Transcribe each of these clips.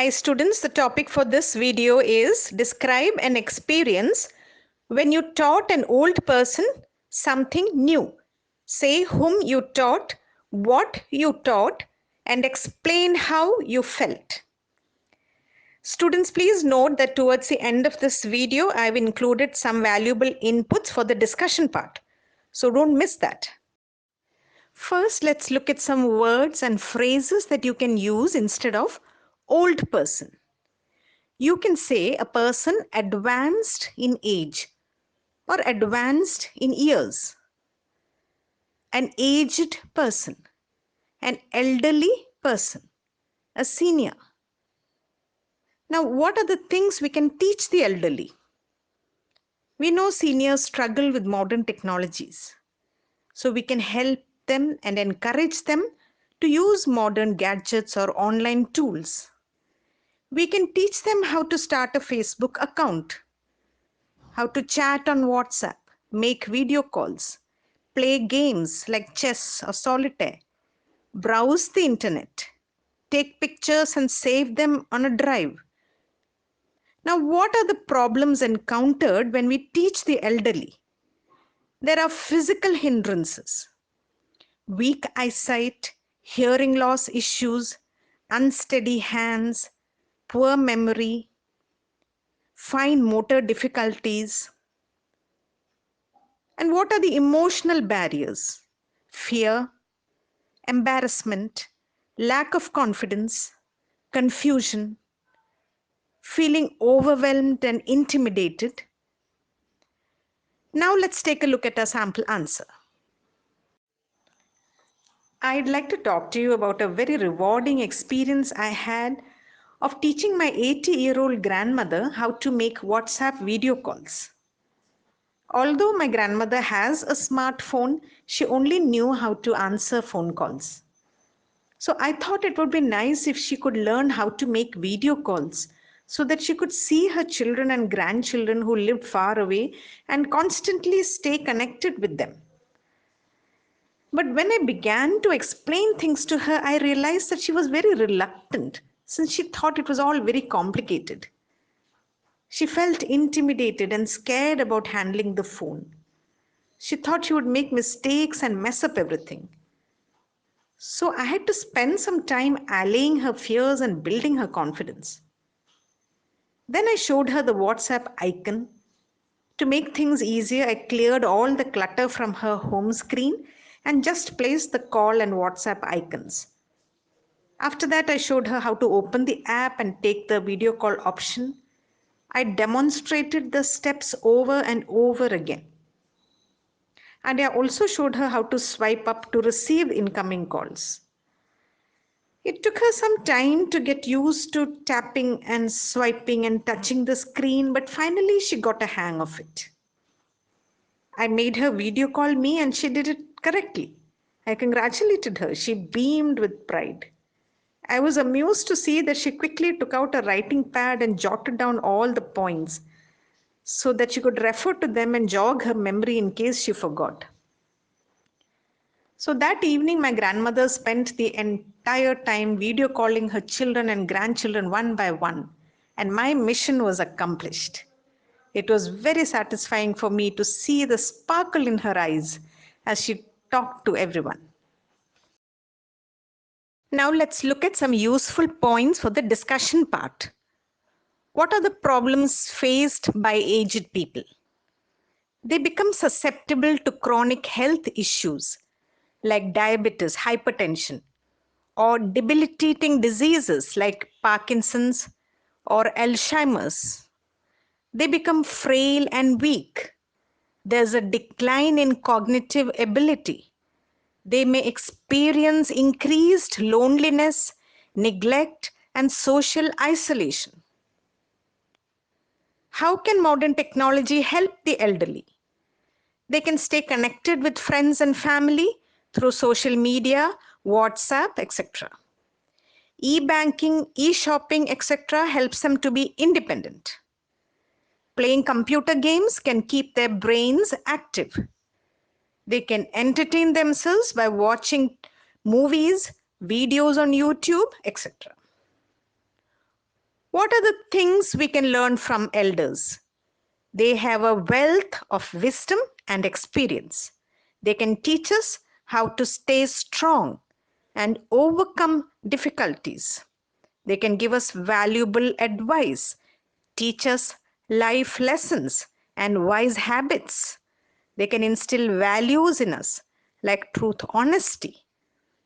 Hi students, the topic for this video is describe an experience when you taught an old person something new. Say whom you taught, what you taught, and explain how you felt. Students, please note that towards the end of this video, I've included some valuable inputs for the discussion part. So don't miss that. First, let's look at some words and phrases that you can use instead of old person. You can say a person advanced in age or advanced in years, an aged person, an elderly person, a senior. Now, what are the things we can teach the elderly? We know seniors struggle with modern technologies, so we can help them and encourage them to use modern gadgets or online tools. We can teach them how to start a Facebook account, how to chat on WhatsApp, make video calls, play games like chess or solitaire, browse the internet, take pictures and save them on a drive. Now, what are the problems encountered when we teach the elderly? There are physical hindrances, weak eyesight, hearing loss issues, unsteady hands, poor memory, fine motor difficulties. And what are the emotional barriers? Fear, embarrassment, lack of confidence, confusion, feeling overwhelmed and intimidated. Now let's take a look at a sample answer. I'd like to talk to you about a very rewarding experience I had of teaching my 80-year-old grandmother how to make WhatsApp video calls. Although my grandmother has a smartphone, she only knew how to answer phone calls. So I thought it would be nice if she could learn how to make video calls so that she could see her children and grandchildren who lived far away and constantly stay connected with them. But when I began to explain things to her, I realized that she was very reluctant since she thought it was all very complicated. She felt intimidated and scared about handling the phone. She thought she would make mistakes and mess up everything. So I had to spend some time allaying her fears and building her confidence. Then I showed her the WhatsApp icon. To make things easier, I cleared all the clutter from her home screen and just placed the call and WhatsApp icons. After that, I showed her how to open the app and take the video call option. I demonstrated the steps over and over again. And I also showed her how to swipe up to receive incoming calls. It took her some time to get used to tapping and swiping and touching the screen, but finally she got a hang of it. I made her video call me and she did it correctly. I congratulated her. She beamed with pride. I was amused to see that she quickly took out a writing pad and jotted down all the points so that she could refer to them and jog her memory in case she forgot. So that evening, my grandmother spent the entire time video calling her children and grandchildren one by one, and my mission was accomplished. It was very satisfying for me to see the sparkle in her eyes as she talked to everyone. Now let's look at some useful points for the discussion part. What are the problems faced by aged people? They become susceptible to chronic health issues like diabetes, hypertension, or debilitating diseases like Parkinson's or Alzheimer's. They become frail and weak. There's a decline in cognitive ability. They may experience increased loneliness, neglect, and social isolation. How can modern technology help the elderly? They can stay connected with friends and family through social media, WhatsApp, etc. E-banking, e-shopping, etc. helps them to be independent. Playing computer games can keep their brains active. They can entertain themselves by watching movies, videos on YouTube, etc. What are the things we can learn from elders? They have a wealth of wisdom and experience. They can teach us how to stay strong and overcome difficulties. They can give us valuable advice, teach us life lessons and wise habits. They can instill values in us like truth, honesty.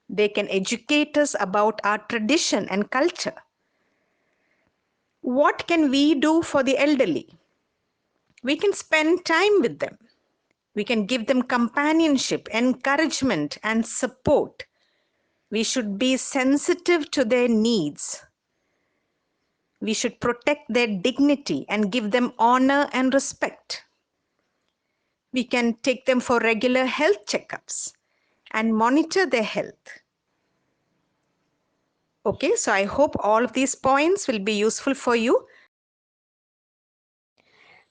They can educate us about our tradition and culture. What can we do for the elderly? We can spend time with them. We can give them companionship, encouragement, and support. We should be sensitive to their needs. We should protect their dignity and give them honor and respect. We can take them for regular health checkups and monitor their health. Okay, so I hope all of these points will be useful for you.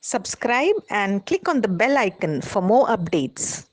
Subscribe and click on the bell icon for more updates.